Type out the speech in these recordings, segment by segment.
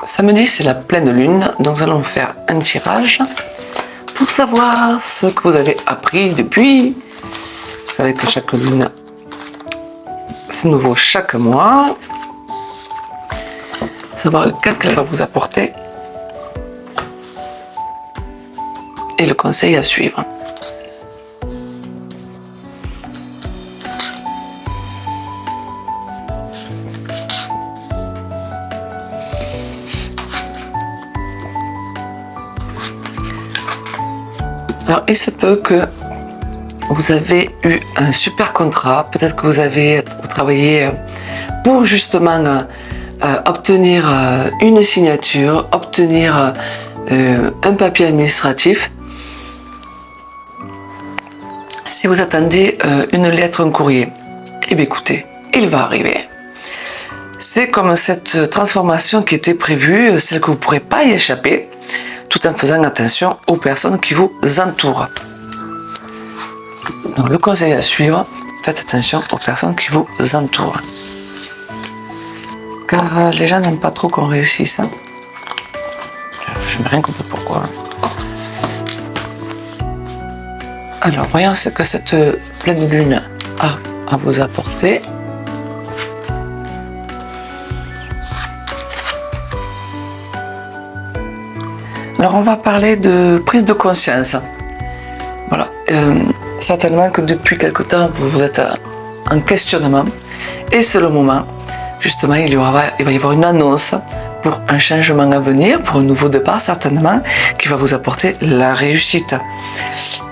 Samedi, c'est la pleine lune, donc nous allons faire un tirage pour savoir ce que vous avez appris depuis. Vous savez que chaque lune, c'est nouveau chaque mois. Savoir qu'est-ce qu'elle va vous apporter et le conseil à suivre. Alors, il se peut que vous avez eu un super contrat, peut-être que vous travaillez pour justement obtenir une signature, obtenir un papier administratif. Si vous attendez une lettre, un courrier, eh bien écoutez, il va arriver. C'est comme cette transformation qui était prévue, celle que vous ne pourrez pas y échapper, tout en faisant attention aux personnes qui vous entourent. Donc le conseil à suivre, faites attention aux personnes qui vous entourent. Car les gens n'aiment pas trop qu'on réussisse. Je n'ai rien compris pourquoi. Alors, voyons ce que cette pleine lune a à vous apporter. Alors, on va parler de prise de conscience. Voilà. Certainement que depuis quelque temps, vous êtes en questionnement. Et c'est le moment, justement, il va y avoir une annonce pour un changement à venir, pour un nouveau départ, certainement, qui va vous apporter la réussite.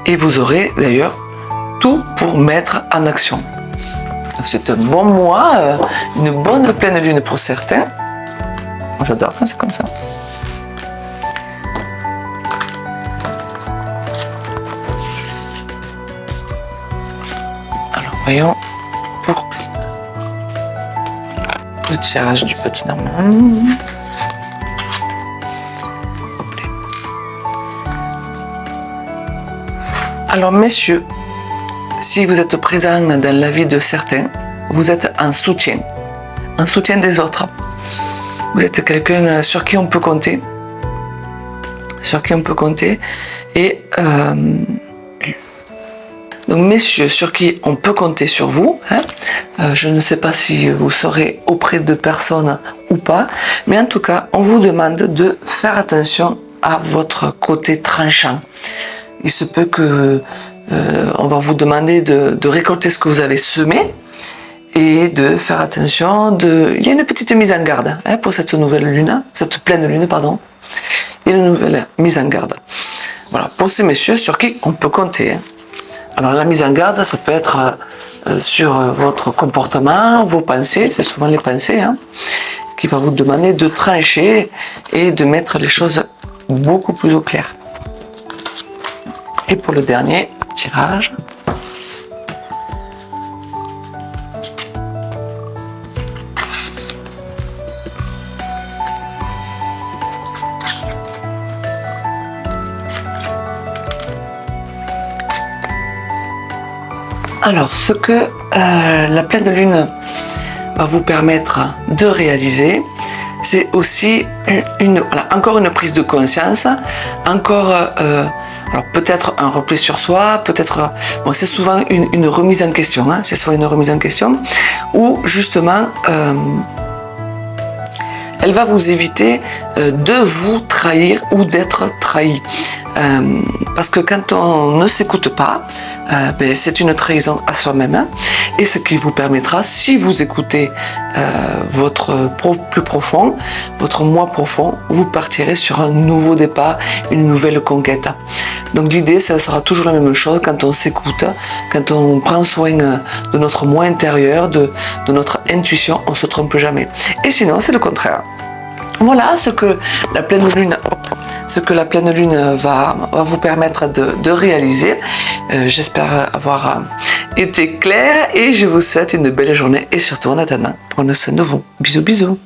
Et vous aurez d'ailleurs tout pour mettre en action. C'est un bon mois, une bonne pleine lune pour certains. Moi, j'adore quand c'est comme ça. Voyons pour le tirage du petit Normand. Alors messieurs, si vous êtes présents dans la vie de certains, vous êtes en soutien des autres. Vous êtes quelqu'un sur qui on peut compter, et donc messieurs, sur qui on peut compter sur vous, je ne sais pas si vous serez auprès de personnes ou pas, mais en tout cas, on vous demande de faire attention à votre côté tranchant. Il se peut que on va vous demander de récolter ce que vous avez semé et de faire attention. Il y a une petite mise en garde pour cette nouvelle lune, cette pleine lune, pardon. Il y a une nouvelle mise en garde. Voilà, pour ces messieurs sur qui on peut compter. Alors la mise en garde, ça peut être sur votre comportement, vos pensées, c'est souvent les pensées, qui va vous demander de trancher et de mettre les choses beaucoup plus au clair. Et pour le dernier tirage, alors, ce que la pleine lune va vous permettre de réaliser, c'est aussi encore une prise de conscience, encore alors peut-être un repli sur soi, peut-être, bon, c'est souvent une remise en question, c'est souvent une remise en question, où justement elle va vous éviter de vous trahir ou d'être trahi. Parce que quand on ne s'écoute pas, c'est une trahison à soi-même, et ce qui vous permettra, si vous écoutez votre plus profond, votre moi profond, vous partirez sur un nouveau départ, une nouvelle conquête. Donc l'idée, ça sera toujours la même chose quand on s'écoute, quand on prend soin de notre moi intérieur, de notre intuition, on ne se trompe jamais. Et sinon, c'est le contraire. Voilà ce que la pleine lune va vous permettre de réaliser. J'espère avoir été claire et je vous souhaite une belle journée et surtout en attendant, prenez soin de vous. Bisous bisous.